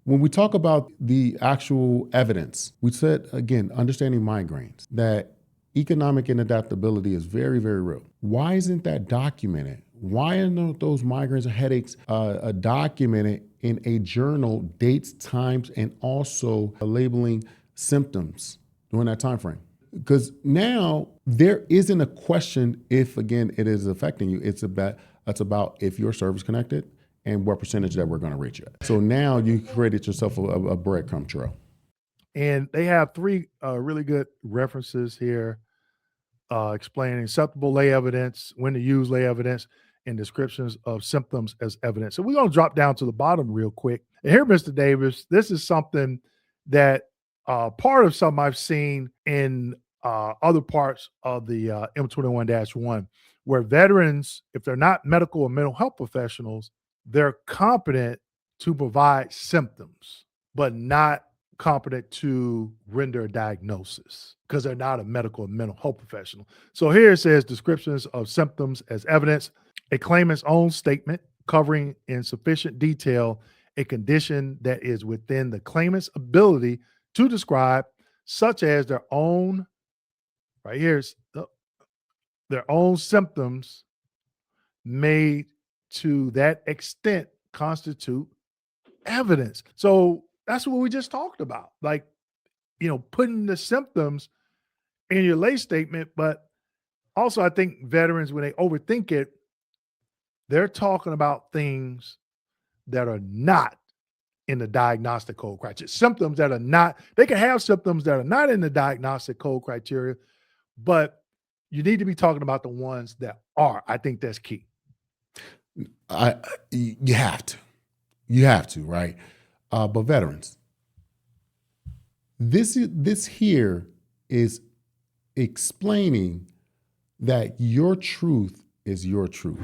When we talk about the actual evidence, we said, again, understanding migraines, that economic inadaptability is very, very real. Why isn't that documented? Why aren't those migraines or headaches documented in a journal, dates, times, and also labeling symptoms during that time frame? Because now there isn't a question if, again, it is affecting you. It's about if you're service connected and what percentage that we're going to reach at. So now you created yourself a breadcrumb trail. And they have three really good references here explaining acceptable lay evidence, when to use lay evidence, and descriptions of symptoms as evidence. So we're going to drop down to the bottom real quick. And here, Mr. Davis, this is something that part of something I've seen in other parts of the M21-1, where veterans, if they're not medical or mental health professionals, they're competent to provide symptoms, but not competent to render a diagnosis because they're not a medical or mental health professional. So here it says descriptions of symptoms as evidence, a claimant's own statement covering in sufficient detail a condition that is within the claimant's ability to describe, such as their own, right here's their own symptoms made to that extent constitute evidence. So that's what we just talked about. Like, putting the symptoms in your lay statement, but also I think veterans, when they overthink it, they're talking about things that are not in the diagnostic code criteria. Symptoms that are not, they can have symptoms that are not in the diagnostic code criteria, but you need to be talking about the ones that are. I think that's key. You have to, right? But veterans, this here is explaining that your truth is your truth.